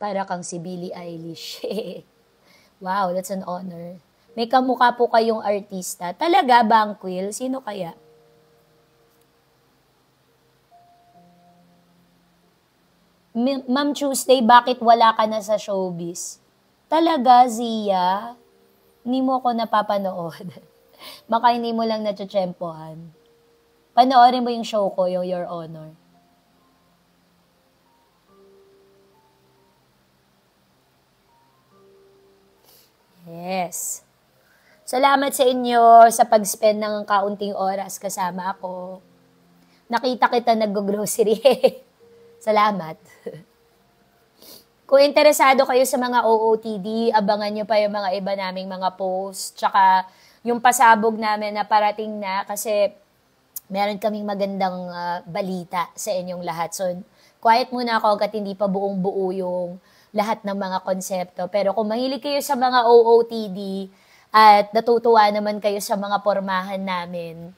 Para kang si Billie Eilish. Wow, that's an honor. May kamukha po kayong artista. Talaga, Bangkwil? Sino kaya? Ma'am Tuesday, bakit wala ka na sa showbiz? Talaga, Zia? Hindi mo ako napapanood. Baka hindi mo lang natsyempohan. Panoorin mo yung show ko, yung Your Honor. Yes. Salamat sa inyo sa pag-spend ng kaunting oras kasama ako. Nakita kita nag-grocery. Salamat. Kung interesado kayo sa mga OOTD, abangan nyo pa yung mga iba naming mga posts. Tsaka yung pasabog namin na parating na kasi meron kaming magandang balita sa inyong lahat. So, quiet muna ako hanggat hindi pa buong-buo yung lahat ng mga konsepto. Pero kung mahilig kayo sa mga OOTD at natutuwa naman kayo sa mga pormahan namin,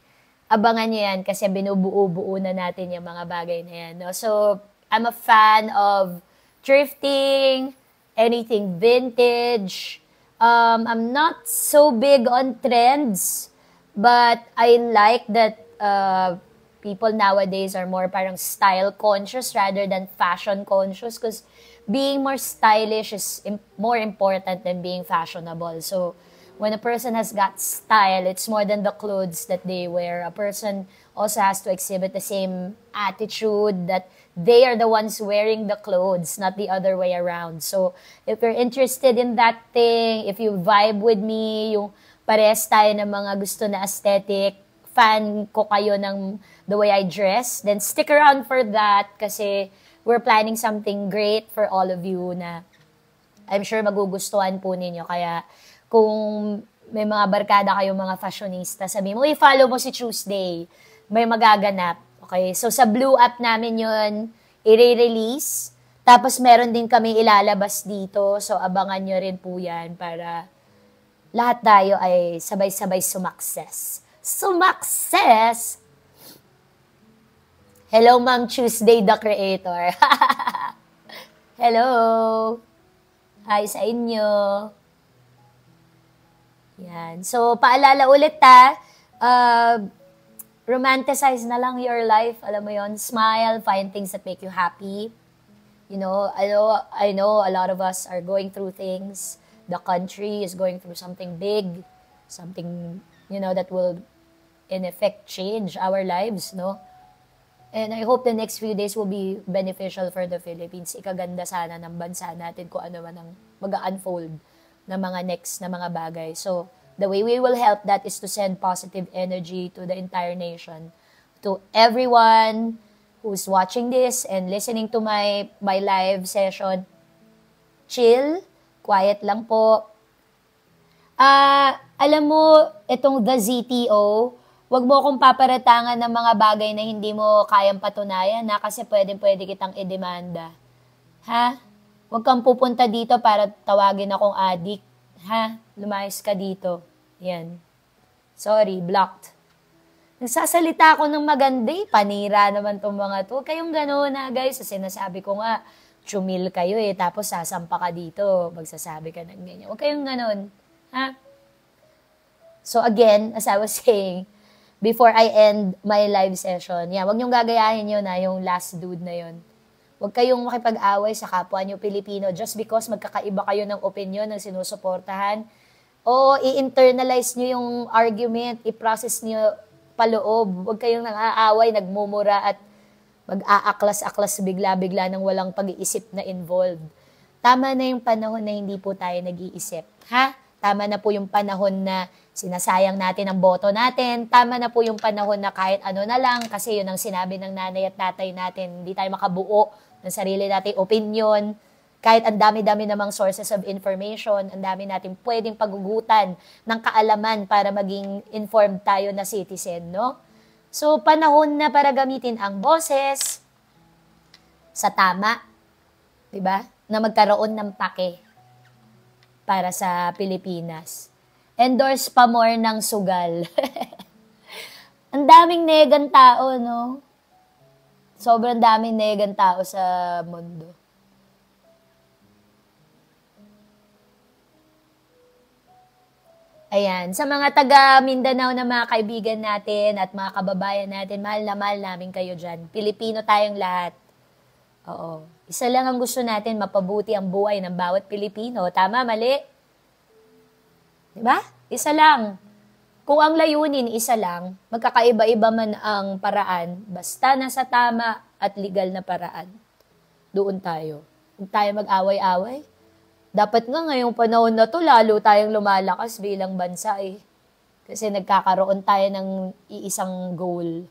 abangan nyo yan kasi binubuo-buo na natin yung mga bagay na yan. No? So, I'm a fan of thrifting, anything vintage. I'm not so big on trends, but I like that people nowadays are more parang style conscious rather than fashion conscious because being more stylish is more important than being fashionable. So when a person has got style, it's more than the clothes that they wear. A person also has to exhibit the same attitude that they are the ones wearing the clothes, not the other way around. So, if you're interested in that thing, if you vibe with me, yung parehas tayo ng mga gusto na aesthetic, fan ko kayo ng the way I dress, then stick around for that kasi we're planning something great for all of you na I'm sure magugustuhan po ninyo. Kaya, kung may mga barkada kayong mga fashionista, sabihin mo, follow mo si Tuesday, may magaganap. Okay, so sa Blue App namin yun, i-release. Tapos meron din kami ilalabas dito. So abangan nyo rin po yan para lahat tayo ay sabay-sabay sumakses. Sumakses! Hello, Ma'am Tuesday the Creator. Hello! Hi sa inyo. Yan. So, paalala ulit romanticize na lang your life. Alam mo yon, smile, find things that make you happy. You know, I know a lot of us are going through things. The country is going through something big, something, that will, in effect, change our lives, no? And I hope the next few days will be beneficial for the Philippines. Ikaganda sana ng bansa natin kung ano man ang mag-unfold na mga next na mga bagay. So, the way we will help that is to send positive energy to the entire nation, to everyone who's watching this and listening to my live session. Chill, quiet lang po. Alam mo, itong the ZTO, wag mo akong paparatangan ng mga bagay na hindi mo kayang patunayan kasi pwede kitang idemanda. Ha? Huwag kang pupunta dito para tawagin akong addict. Ha? Lumayas ka dito. Yan. Sorry, blocked. Nagsasalita ako ng maganda panira naman tong mga to. Kayong gano'n guys. Sinasabi ko nga, chumil kayo tapos sasampa ka dito. Magsasabi ka ng ganyan. Huwag kayong gano'n. Ha? So again, as I was saying, before I end my live session, huwag niyong gagayahin yun yung last dude na yun. Huwag kayong makipag-away sa kapwa niyo Pilipino just because magkakaiba kayo ng opinion ng sinusuportahan. O i-internalize niyo yung argument, i-process niyo paloob. Huwag kayong nang-aaway, nagmumura at mag-aaklas-aklas bigla-bigla ng walang pag-iisip na involved. Tama na yung panahon na hindi po tayo nag-iisip. Ha? Tama na po yung panahon na sinasayang natin ang boto natin. Tama na po yung panahon na kahit ano na lang kasi yun ang sinabi ng nanay at tatay natin. Hindi tayo makabuo ng sarili nating opinion. Kahit ang dami-dami namang sources of information, ang dami natin pwedeng pagugutan ng kaalaman para maging informed tayo na citizen, no? So, panahon na para gamitin ang boses sa tama, di ba? Na magkaroon ng pake para sa Pilipinas. Endorse pa more ng sugal. Ang daming negang tao, no? Sobrang daming negang tao sa mundo. Ayan, sa mga taga Mindanao na mga kaibigan natin at mga kababayan natin, mahal na mahal namin kayo dyan. Pilipino tayong lahat. Oo. Isa lang ang gusto natin, mapabuti ang buhay ng bawat Pilipino. Tama, mali? Diba? Isa lang. Kung ang layunin isa lang, magkakaiba-iba man ang paraan, basta nasa tama at legal na paraan. Doon tayo. Huwag tayo mag-away-away. Dapat nga ngayong panahon na to, lalo tayong lumalakas bilang bansa eh. Kasi nagkakaroon tayo ng iisang goal,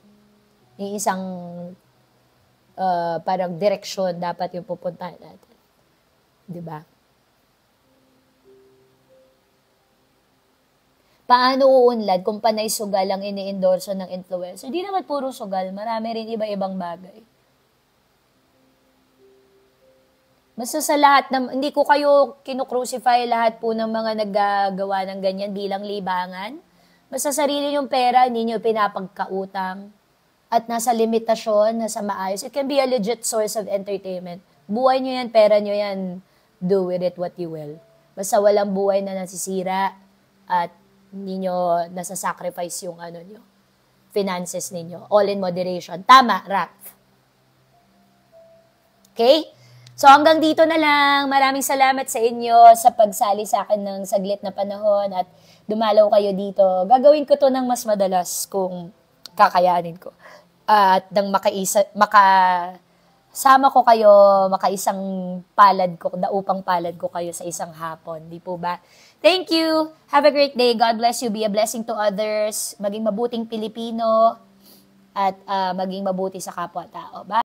iisang parang direksyon dapat yung pupuntahan natin. Diba? Paano uunlad kung panay sugal ang ini-endorso ng influencer? Di naman puro sugal, marami rin iba-ibang bagay. Basta sa lahat, hindi ko kayo kinukrucify lahat po ng mga naggagawa ng ganyan bilang libangan. Basta sarili yung pera, hindi nyo pinapagkautang at nasa limitasyon, nasa maayos. It can be a legit source of entertainment. Buhay nyo yan, pera nyo yan, do with it what you will. Basta walang buhay na nasisira at hindi nyo nasa-sacrifice yung nyo, finances ninyo. All in moderation. Tama, Raph. Okay? So hanggang dito na lang. Maraming salamat sa inyo sa pagsali sa akin ng saglit na panahon at dumalaw kayo dito. Gagawin ko to ng mas madalas kung kakayanin ko. At nang makasama ko kayo, makaisang palad ko, daupang palad ko kayo sa isang hapon. Di po ba? Thank you. Have a great day. God bless you. Be a blessing to others. Maging mabuting Pilipino at maging mabuti sa kapwa-tao. Bye.